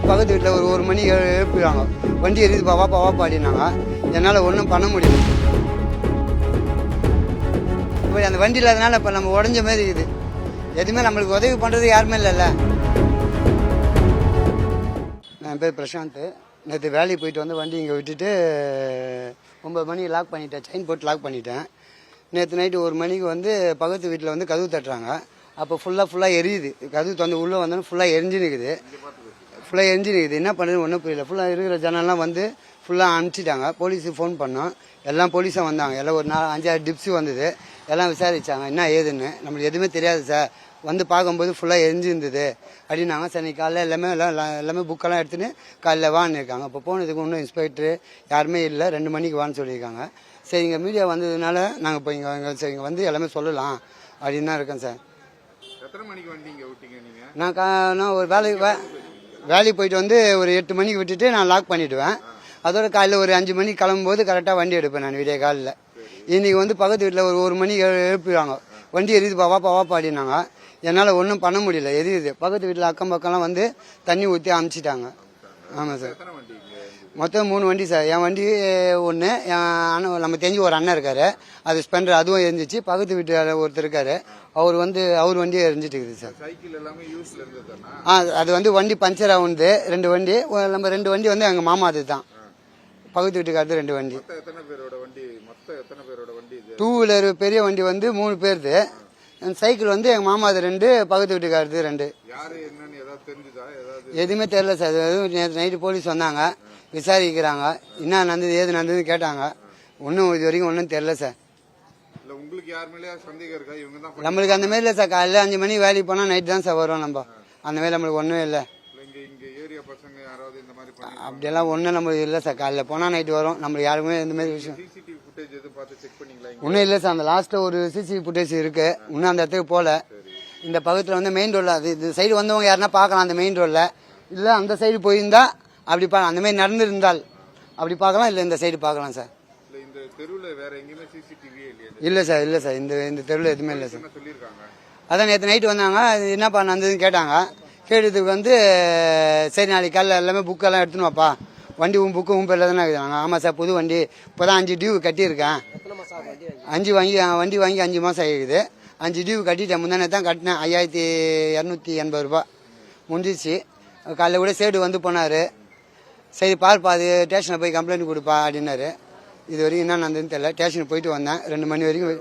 பக்கத்து வீட்டில் ஒரு மணி எழுப்பிடுவாங்க, வண்டி எரியுது பாவா பாவா பாடினாங்க. என்னால் ஒன்றும் பண்ண முடியல. இப்போ அந்த வண்டி இல்லாதனால இப்போ நம்ம உடஞ்ச மாதிரி இருக்குது. எதுவுமே நம்மளுக்கு உதவி பண்ணுறது யாருமே இல்லைல்ல. என் பேர் பிரசாந்த். நேற்று வேலைக்கு போயிட்டு வந்து வண்டி இங்கே விட்டுட்டு 9 மணிக்கு லாக் பண்ணிட்டேன், செயின் போட்டு லாக் பண்ணிட்டேன். நேற்று நைட்டு 1 மணிக்கு வந்து பக்கத்து வீட்டில் வந்து கதவு தட்டுறாங்க. அப்போ ஃபுல்லாக எரியுது. கதவு வந்து உள்ளே வந்தோன்னு ஃபுல்லாக எரிஞ்சு நிற்குது. என்ன பண்ணுறது ஒன்றும் புரியல. ஃபுல்லாக இருக்கிற ஜனம்லாம் வந்து ஃபுல்லாக அனுப்பிச்சிட்டாங்க. போலீஸுக்கு ஃபோன் பண்ணோம், எல்லாம் போலீஸாக வந்தாங்க. எல்லாம் ஒரு 4-5 டிப்ஸு வந்தது. எல்லாம் விசாரித்தாங்க என்ன ஏதுன்னு. நம்மளுக்கு எதுவுமே தெரியாது சார், வந்து பார்க்கும்போது ஃபுல்லாக எரிஞ்சிருந்தது அப்படின்னாங்க. சரி காலையில் எல்லாமே புக்கெல்லாம் எடுத்துன்னு காலையில் வான்னு இருக்காங்க. இப்போ போனதுக்கு இன்னும் இன்ஸ்பெக்டரு யாருமே இல்லை, 2 மணிக்கு வான்னு சொல்லியிருக்காங்க. சரி இங்கே மீடியா வந்ததுனால நாங்கள் இப்போ இங்கே வந்து எல்லாமே சொல்லலாம் அப்படின்னு தான் இருக்கேன் சார். எத்தனை மணிக்கு வண்டி இங்கே விட்டீங்க நீங்கள்? நான் ஒரு வேலைக்கு போயிட்டு வந்து ஒரு 8 மணிக்கு விட்டுட்டு நான் லாக் பண்ணிவிடுவேன். அதோட காலையில் ஒரு 5 மணிக்கு கிளம்பும்போது கரெக்டாக வண்டி எடுப்பேன் நான் விடிய காலில். இன்றைக்கி வந்து பக்கத்து வீட்டில் ஒரு மணி எழுப்பிடுவாங்க, வண்டி எரியுது பாவா பாவா பாடினாங்க. என்னால் ஒன்றும் பண்ண முடியல, எரியுது. பக்கத்து வீட்டில் அக்கம் பக்கம்லாம் வந்து தண்ணி ஊற்றி அமுச்சிட்டாங்க. ஆமாம் சார், மொத்தம் 3 வண்டி சார். என் வண்டி ஒன்று, என் அண்ணன் நம்ம தெரிஞ்சு ஒரு அண்ணன் இருக்காரு, அது ஸ்பெண்டர், அதுவும் எரிஞ்சிச்சு. பக்கத்து வீட்டு ஒருத்தர் இருக்காரு, அவர் வண்டியை எரிஞ்சிட்டு இருக்குது சார். அது வந்து வண்டி பஞ்சர் ஆகுது. 2 வண்டி, நம்ம 2 வண்டி வந்து எங்கள் மாமா அது தான், பக்கத்து வீட்டுக்காரது 2 வண்டி. 2 வீலர் பெரிய வண்டி வந்து 3 பேருது. சைக்கிள் வந்து எங்கள் மாமா அது 2, பக்கத்து வீட்டுக்காரது 2. எதுவுமே தெரியல சார். நேற்று நைட்டு போலீஸ் வந்தாங்க, விசாரிக்கிறாங்க, என்ன நடந்தது ஏது நடந்ததுன்னு கேட்டாங்க. ஒன்றும் இது வரைக்கும் ஒன்றும் தெரியல சார். நம்மளுக்கு அந்த மாதிரி இல்லை சார். காலையில் 5 மணிக்கு வேலைக்கு போனால் நைட்டு தான் சார் வரும். நம்ம அந்த மாதிரி நம்மளுக்கு ஒன்றும் இல்லை. அப்படியெல்லாம் ஒன்றும் நம்மளுக்கு இல்லை சார். காலையில் போனால் நைட்டு வரும். நம்மளுக்கு யாருக்குமே இந்த மாதிரி விஷயம் ஒன்றும் இல்லை சார். அந்த லாஸ்ட்டில் ஒரு சிசிடிவி ஃபுட்டேஜ் இருக்கு, இன்னும் அந்த இடத்துக்கு போகல. இந்த பக்கத்தில் வந்து மெயின் ரோடில் அது இந்த சைடு வந்தவங்க யாருன்னா பார்க்கலாம் அந்த மெயின் ரோடில். இல்லை அந்த சைடு போயிருந்தா அப்படி அந்த மாதிரி நடந்துருந்தால் அப்படி பார்க்கலாம், இல்லை இந்த சைடு பார்க்கலாம் சார். இல்லை சார், இந்த தெருவில் எதுவுமே இல்லை சார். அதான் நேற்று நைட்டு வந்தாங்க, என்னப்பா நடந்ததுன்னு கேட்டாங்க. கேட்டதுக்கு வந்து சரி நாளைக்கு காலையில் எல்லாமே புக்கெல்லாம் எடுத்துன்னு வாப்பா, வண்டி புக்கு பேரில் தானே இருக்குதாங்க. ஆமாம் சார், புது வண்டி இப்போ தான் 5 டியூ கட்டியிருக்கேன். வண்டி வாங்கி 5 மாதம் ஆகிடுது. 5 டியூ கட்டிட்டேன். முந்தானே தான் கட்டினேன். 5280 ரூபா முடிஞ்சிச்சு. காலையில் கூட சேடு வந்து போனார். சரி பார்ப்பா, அது ஸ்டேஷனில் போய் கம்ப்ளைண்ட் கொடுப்பா அப்படின்னாரு. இது வரைக்கும் என்ன நடந்ததுன்னு தெரியல. ஸ்டேஷனுக்கு போயிட்டு வந்தேன் 2 மணி வரைக்கும்.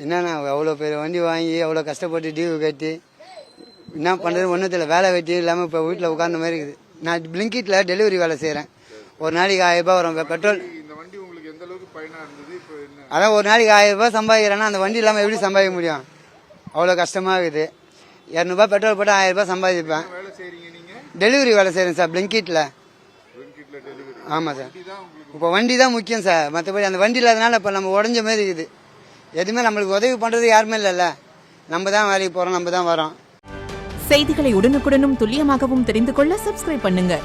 என்னண்ணா அவ்வளோ பேர் வண்டி வாங்கி அவ்வளோ கஷ்டப்பட்டு டியூ கட்டி என்ன பண்ணுறது ஒன்றும் தெரியல. வேலை வெட்டி இல்லாமல் இப்போ வீட்டில் உட்கார்ந்த மாதிரி இருக்குது. நான் பிளிங்கிட்டில் டெலிவரி வேலை செய்கிறேன். ஒரு நாளைக்கு 1000 ரூபாய் வரும் பெட்ரோல். அதான் ஒரு நாளைக்கு 1000 ரூபாய் சம்பாதிக்கிறேன்னா அந்த வண்டி இல்லாமல் எப்படி சம்பாதிக்க முடியும்? அவ்வளோ கஷ்டமாக இருக்குது. 200 ரூபாய் பெட்ரோல் போட்டு 1000 ரூபாய் சம்பாதிப்பேன். டெலிவரி வேலை செய்கிறேன் சார் பிளிங்கிட்டில். ஆமாம் சார், இப்போ வண்டி தான் முக்கியம் சார். மற்றபடி அந்த வண்டி இல்லாதனால இப்போ நம்ம உடஞ்ச மாதிரி இருக்குது. எதுவுமே நம்மளுக்கு உதவி பண்ணுறது யாருமே இல்லைல்ல. நம்ம தான் வேலைக்கு போகிறோம், நம்ம தான் வரோம். செய்திகளை உடனுக்குடனும் துல்லியமாகவும் தெரிந்து கொள்ள சப்ஸ்கிரைப் பண்ணுங்க.